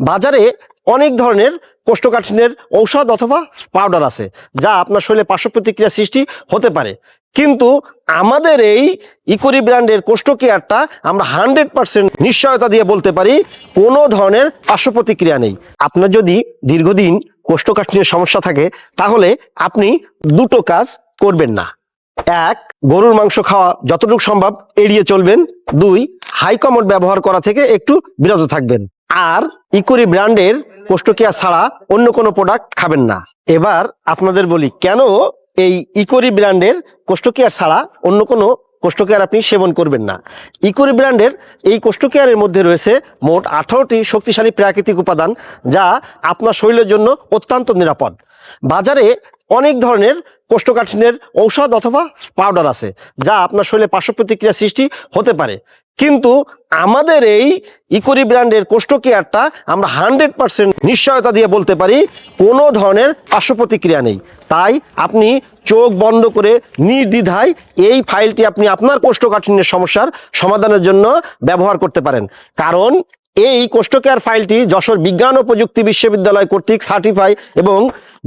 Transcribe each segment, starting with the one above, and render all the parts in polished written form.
বাজারে অনেক ধরনের কোষ্ঠকাঠিন্যের ঔষধ অথবা পাউডার আছে যা আপনার শরীরে পার্শ্ব প্রতিক্রিয়া সৃষ্টি হতে পারে, কিন্তু আমাদের এই ইকোরি ব্র্যান্ডের কোষ্ঠ কেয়ারটা আমরা 100% নিশ্চয়তা দিয়ে বলতে পারি কোনো ধরনের পার্শ্ব প্রতিক্রিয়া নেই। আপনার যদি দীর্ঘদিন কোষ্ঠকাঠিন্যের সমস্যা থাকে তাহলে আপনি দুটো কাজ করবেন না। এক, গরুর মাংস খাওয়া যতটুকু সম্ভব এড়িয়ে চলবেন। দুই, হাই কমোড ব্যবহার করা থেকে একটু বিরত থাকবেন। আর ইকোরি ব্র্যান্ডের কোষ্ঠ কেয়ার ছাড়া অন্য কোনো প্রোডাক্ট খাবেন না। এবার আপনাদের বলি কেন এই ইকোরি ব্র্যান্ডের কোষ্ঠ কেয়ার ছাড়া অন্য কোনো কোষ্ঠ কেয়ার আপনি সেবন করবেন না। ইকোরি ব্র্যান্ডের এই কোষ্ঠ কেয়ারের মধ্যে রয়েছে মোট 18টি শক্তিশালী প্রাকৃতিক উপাদান যা আপনার শরীরের জন্য অত্যন্ত নিরাপদ। বাজারে অনেক ধরনের কোষ্ঠকাঠিন্যের ঔষধ অথবা পাউডার আছে যা আপনার শরীরে পার্শ্ব প্রতিক্রিয়া সৃষ্টি হতে পারে, কিন্তু আমাদের এই ইকোরি ব্র্যান্ডের কোষ্ঠ কেয়ারটা আমরা 100% নিশ্চয়তা দিয়ে বলতে পারি কোনো ধরনের পার্শ্ব প্রতিক্রিয়া নেই। তাই আপনি চোখ বন্ধ করে নির্দ্বিধায় এই ফাইলটি আপনি আপনার কোষ্ঠকাঠিন্যের সমস্যার সমাধানের জন্য ব্যবহার করতে পারেন, কারণ এই কোষ্ঠ কেয়ার ফাইলটি যশোর বিজ্ঞান ও প্রযুক্তি বিশ্ববিদ্যালয় কর্তৃক সার্টিফাই এবং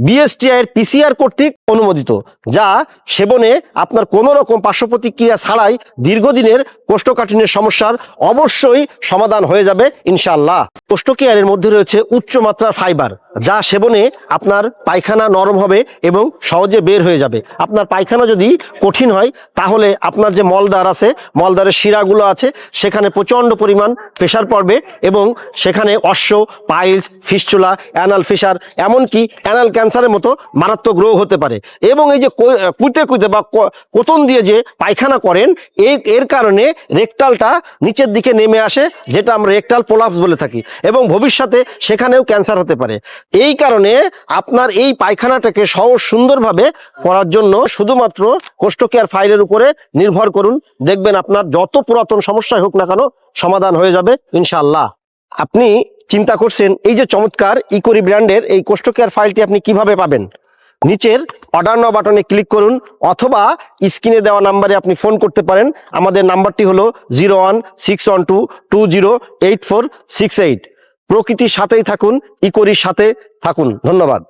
বিএসটিআই এর পিসিআর কর্তৃক অনুমোদিত, যা সেবনে আপনার কোনো রকম পার্শ্ব প্রতিক্রিয়া ছাড়াই দীর্ঘদিনের কোষ্ঠকাঠিন্যের সমস্যার অবশ্যই সমাধান হয়ে যাবে ইনশাআল্লাহ। কোষ্ঠ কেয়ারের মধ্যে রয়েছে উচ্চ মাত্রার ফাইবার যা সেবনে আপনার পায়খানা নরম হবে এবং সহজে বের হয়ে যাবে। আপনার পায়খানা যদি কঠিন হয় তাহলে আপনার যে মলদ্বার আছে, মলদ্বারের শিরাগুলো আছে, সেখানে প্রচণ্ড পরিমাণ প্রেশার পড়বে এবং সেখানে অশ্ব, পাইলস, ফিস্টুলা, অ্যানাল ফিসার, এমনকি অ্যানাল ক্যান্সারের মতো মারাত্মক রোগ হতে পারে। এবং এই যে কুইতে কুইতে বা কোতন দিয়ে যে পায়খানা করেন এর কারণে রেকটালটা নিচের দিকে নেমে আসে, যেটা আমরা রেকটাল প্রোলাপস বলে থাকি, এবং ভবিষ্যতে সেখানেও ক্যান্সার হতে পারে। এই কারণে আপনার এই পায়খানাটাকে সহজ সুন্দরভাবে করার জন্য শুধুমাত্র কোষ্ঠ কেয়ার ফাইলের উপরে নির্ভর করুন, দেখবেন আপনার যত পুরাতন সমস্যাই হোক না কেন সমাধান হয়ে যাবে ইনশাআল্লাহ। আপনি চিন্তা করছেন এই যে চমৎকার ইকোরি ব্র্যান্ডের এই কোষ্ঠ কেয়ার ফাইলটি আপনি কিভাবে পাবেন? নিচের অর্ডার নাও বাটনে ক্লিক করুন অথবা স্ক্রিনে দেওয়া নাম্বারে আপনি ফোন করতে পারেন। আমাদের নাম্বারটি হলো 016122084668। প্রকৃতির সাথেই থাকুন, ইকোরির সাথে থাকুন। ধন্যবাদ।